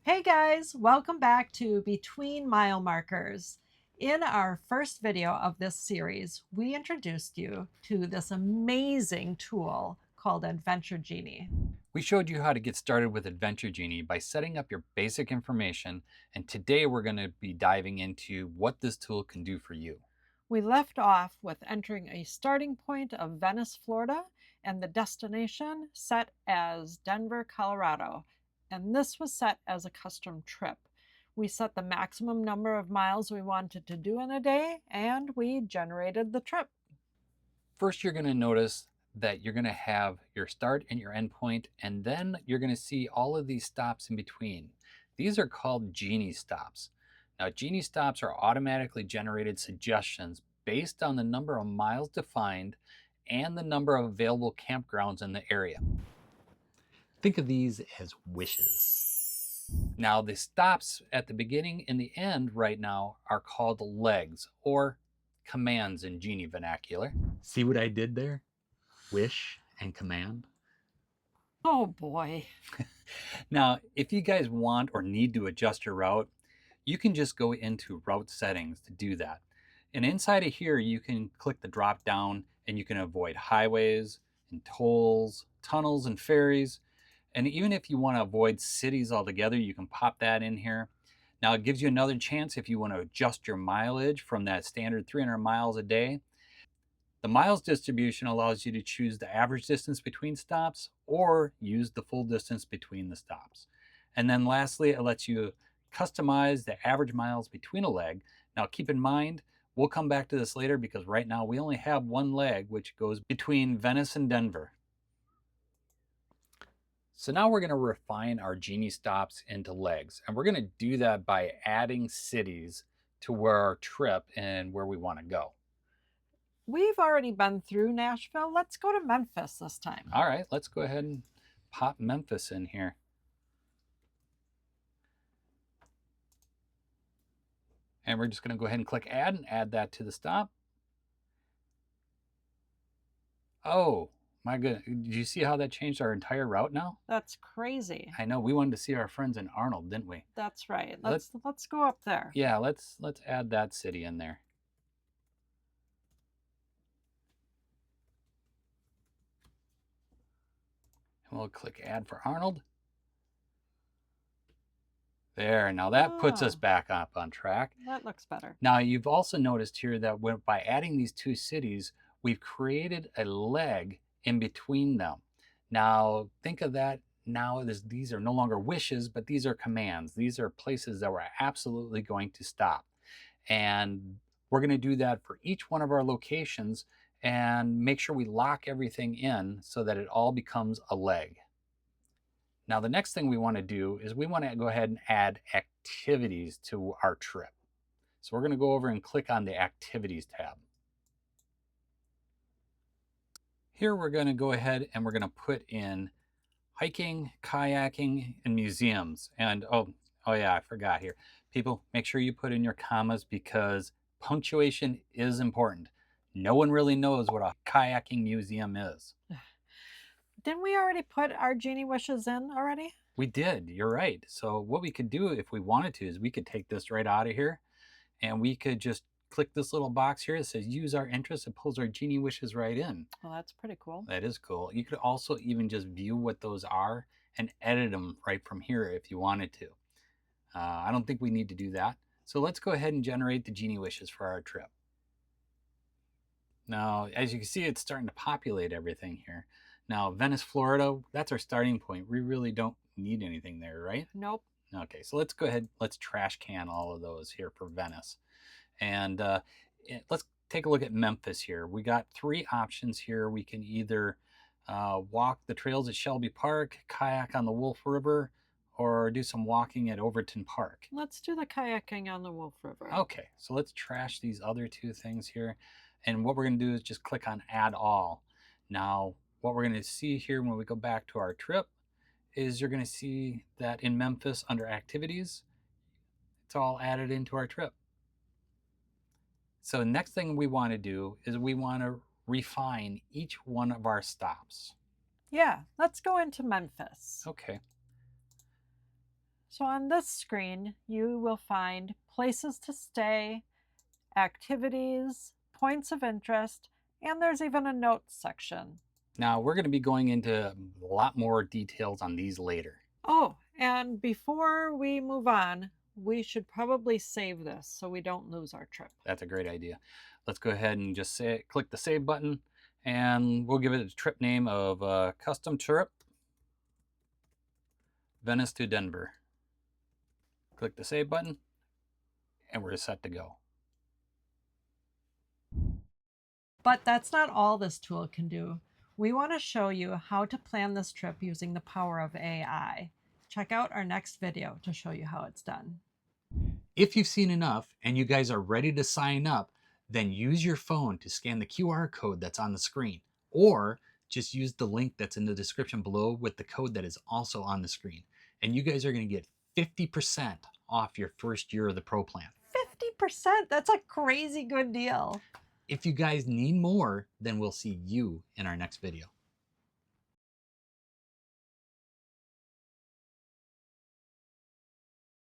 Hey guys, welcome back to Between Mile Markers. In our first video of this series, we introduced you to this amazing tool called Adventure Genie. We showed you how to get started with Adventure Genie by setting up your basic information, and today we're going to be diving into what this tool can do for you. We left off with entering a starting point of Venice, Florida, and the destination set as Denver, Colorado. And this was set as a custom trip. We set the maximum number of miles we wanted to do in a day, and we generated the trip. First, you're going to notice that you're going to have your start and your end point, and then you're going to see all of these stops in between. These are called Genie stops. Now, Genie stops are automatically generated suggestions based on the number of miles defined and the number of available campgrounds in the area. Think of these as wishes. Now, the stops at the beginning and the end right now are called legs or commands in Genie vernacular. See what I did there? Wish and command. Oh boy. Now, if you guys want or need to adjust your route, you can just go into route settings to do that. And inside of here, you can click the drop down and you can avoid highways and tolls, tunnels and ferries. And even if you want to avoid cities altogether, you can pop that in here. Now it gives you another chance if you want to adjust your mileage from that standard 300 miles a day. The miles distribution allows you to choose the average distance between stops or use the full distance between the stops. And then lastly, it lets you customize the average miles between a leg. Now keep in mind, we'll come back to this later because right now we only have one leg which goes between Venice and Denver. So now we're going to refine our Genie stops into legs, and we're going to do that by adding cities to where our trip and where we want to go. We've already been through Nashville. Let's go to Memphis this time. All right, let's go ahead and pop Memphis in here. And we're just going to go ahead and click add and add that to the stop. Oh, my goodness. Did you see how that changed our entire route now? That's crazy. I know. We wanted to see our friends in Arnold, didn't we? That's right. Let's go up there. Yeah, let's add that city in there. And we'll click add for Arnold. There, now that puts us back up on track. That looks better. Now you've also noticed here that by adding these two cities, we've created a leg in between them. Now think of that, now these are no longer wishes, but these are commands. These are places that we're absolutely going to stop. And we're going to do that for each one of our locations and make sure we lock everything in so that it all becomes a leg. Now the next thing we want to do is we want to go ahead and add activities to our trip. So we're going to go over and click on the activities tab. Here we're going to go ahead and we're going to put in hiking, kayaking, and museums. And oh yeah, I forgot here. People, make sure you put in your commas because punctuation is important. No one really knows what a kayaking museum is. Didn't we already put our Genie wishes in already? We did, you're right. So what we could do if we wanted to is we could take this right out of here and we could just click this little box here that says use our interest. It pulls our Genie wishes right in. Well, that's pretty cool. That is cool. You could also even just view what those are and edit them right from here if you wanted to. I don't think we need to do that. So let's go ahead and generate the Genie wishes for our trip. Now, as you can see, it's starting to populate everything here. Now, Venice, Florida, that's our starting point. We really don't need anything there, right? Nope. Okay, so let's go ahead, let's trash can all of those here for Venice. And let's take a look at Memphis here. We got three options here. We can either walk the trails at Shelby Park, kayak on the Wolf River, or do some walking at Overton Park. Let's do the kayaking on the Wolf River. Okay, so let's trash these other two things here. And what we're going to do is just click on Add All. Now, what we're going to see here when we go back to our trip is you're going to see that in Memphis under Activities, it's all added into our trip. So the next thing we want to do is we want to refine each one of our stops. Yeah, let's go into Memphis. Okay. So on this screen, you will find places to stay, activities, points of interest, and there's even a notes section. Now, we're going to be going into a lot more details on these later. Oh, and before we move on, we should probably save this so we don't lose our trip. That's a great idea. Let's go ahead and just click the save button, and we'll give it a trip name of custom trip, Venice to Denver. Click the save button, and we're set to go. But that's not all this tool can do. We want to show you how to plan this trip using the power of AI. Check out our next video to show you how it's done. If you've seen enough and you guys are ready to sign up, then use your phone to scan the QR code that's on the screen, or just use the link that's in the description below with the code that is also on the screen. And you guys are going to get 50% off your first year of the Pro plan. 50%? That's a crazy good deal. If you guys need more, then we'll see you in our next video.